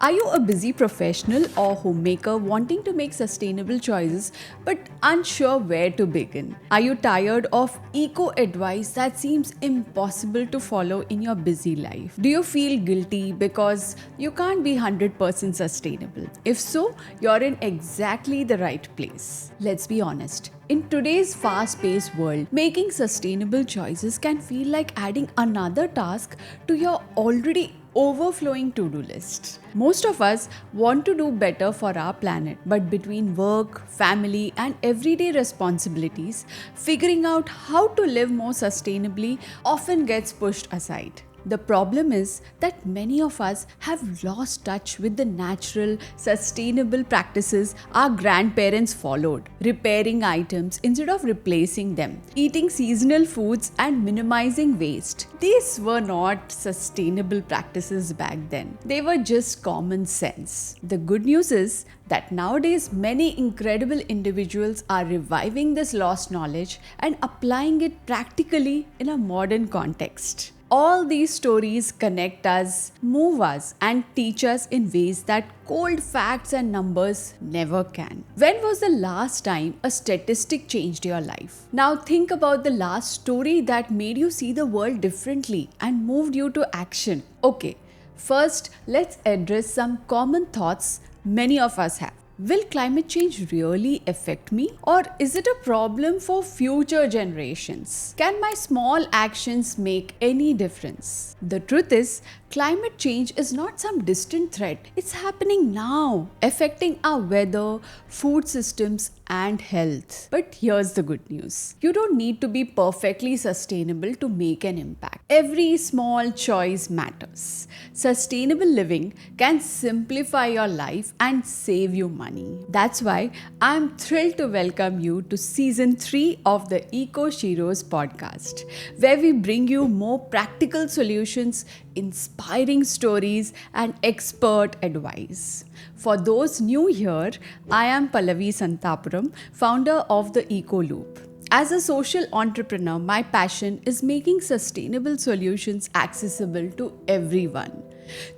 Are you a busy professional or homemaker wanting to make sustainable choices but unsure where to begin? Are you tired of eco advice that seems impossible to follow in your busy life? Do you feel guilty because you can't be 100% sustainable? If so, you're in exactly the right place. Let's be honest. In today's fast paced world, making sustainable choices can feel like adding another task to your already overflowing to do list. Most of us want to do better for our planet, but between work, family, and everyday responsibilities, figuring out how to live more sustainably often gets pushed aside. The problem is that many of us have lost touch with the natural, sustainable practices our grandparents followed, repairing items instead of replacing them, eating seasonal foods, and minimizing waste. These were not sustainable practices back then, they were just common sense. The good news is that nowadays many incredible individuals are reviving this lost knowledge and applying it practically in a modern context. All these stories connect us, move us, and teach us in ways that cold facts and numbers never can. When was the last time a statistic changed your life? Now think about the last story that made you see the world differently and moved you to action. Okay, first let's address some common thoughts many of us have. Will climate change really affect me? Or is it a problem for future generations? Can my small actions make any difference? The truth is, climate change is not some distant threat. It's happening now, affecting our weather, food systems, and health. But here's the good news. You don't need to be perfectly sustainable to make an impact. Every small choice matters. Sustainable living can simplify your life and save you money. That's why I'm thrilled to welcome you to season 3 of the Eco Sheroes podcast, where we bring you more practical solutions, inspiring stories, and expert advice. For those new here, I am Pallavi Santapuram, founder of the Eco Loop. As a social entrepreneur, my passion is making sustainable solutions accessible to everyone.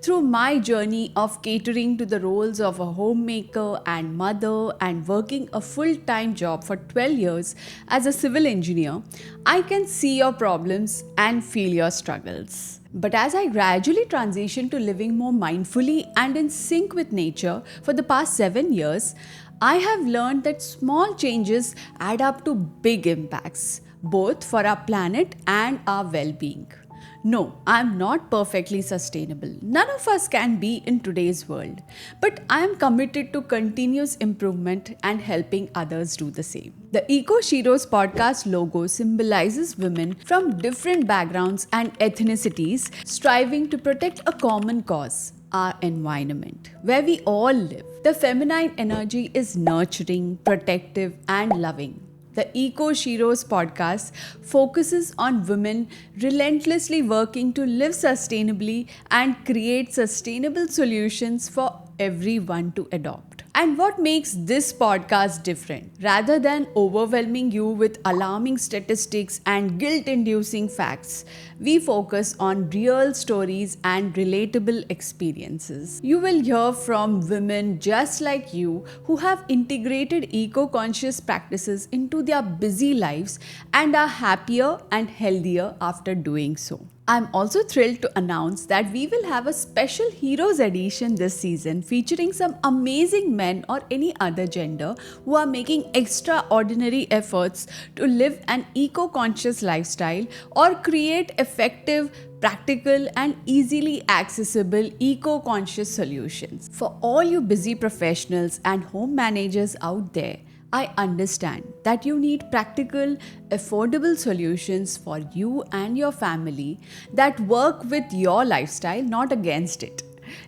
Through my journey of catering to the roles of a homemaker and mother and working a full-time job for 12 years as a civil engineer, I can see your problems and feel your struggles. But as I gradually transitioned to living more mindfully and in sync with nature for the past 7 years, I have learned that small changes add up to big impacts, both for our planet and our well-being. No, I'm not perfectly sustainable. None of us can be in today's world. But I am committed to continuous improvement and helping others do the same. The Eco Sheroes podcast logo symbolizes women from different backgrounds and ethnicities striving to protect a common cause, our environment, where we all live. The feminine energy is nurturing, protective, and loving. The Eco Sheroes podcast focuses on women relentlessly working to live sustainably and create sustainable solutions for everyone to adopt. And what makes this podcast different? Rather than overwhelming you with alarming statistics and guilt inducing facts, we focus on real stories and relatable experiences. You will hear from women just like you who have integrated eco conscious practices into their busy lives and are happier and healthier after doing so. I'm also thrilled to announce that we will have a special Heroes edition this season featuring some amazing men or any other gender who are making extraordinary efforts to live an eco-conscious lifestyle or create effective, practical, and easily accessible eco-conscious solutions. For all you busy professionals and home managers out there, I understand that you need practical, affordable solutions for you and your family that work with your lifestyle, not against it.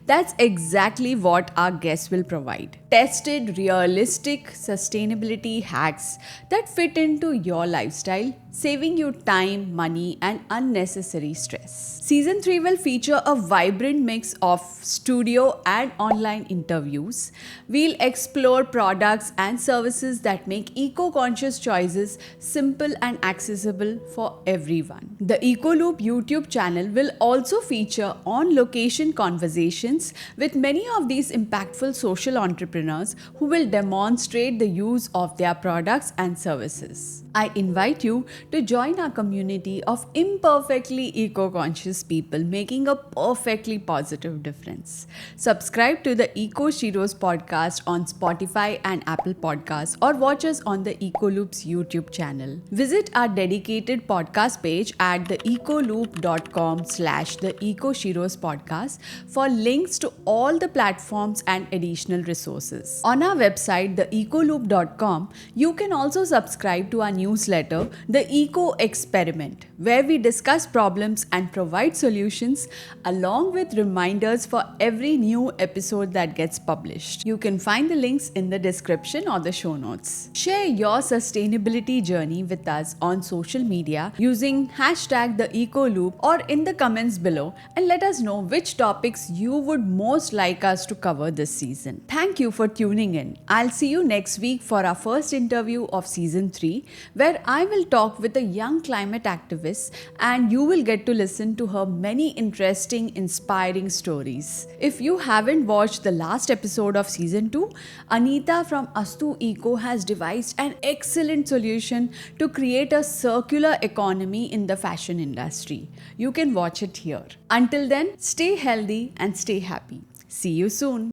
That's exactly what our guests will provide. Tested, realistic sustainability hacks that fit into your lifestyle saving you time, money, and unnecessary stress. Season 3 will feature a vibrant mix of studio and online interviews. We'll explore products and services that make eco-conscious choices simple and accessible for everyone. The EcoLoop YouTube channel will also feature on-location conversations with many of these impactful social entrepreneurs who will demonstrate the use of their products and services. I invite you to join our community of imperfectly eco-conscious people making a perfectly positive difference. Subscribe to the Eco Sheroes podcast on Spotify and Apple Podcasts or watch us on the EcoLoop's YouTube channel. Visit our dedicated podcast page at theecoloop.com/the Eco Sheroes podcast for links to all the platforms and additional resources. On our website, theecoloop.com, you can also subscribe to our newsletter, The Eco Experiment, where we discuss problems and provide solutions along with reminders for every new episode that gets published. You can find the links in the description or the show notes. Share your sustainability journey with us on social media using hashtag #TheEcoLoop or in the comments below, and let us know which topics you would most like us to cover this season. Thank you for tuning in. I'll see you next week for our first interview of season 3, where I will talk with a young climate activist and you will get to listen to her many interesting, inspiring stories. If you haven't watched the last episode of season 2, Anita from Astu Eco has devised an excellent solution to create a circular economy in the fashion industry. You can watch it here. Until then, stay healthy and stay happy. See you soon.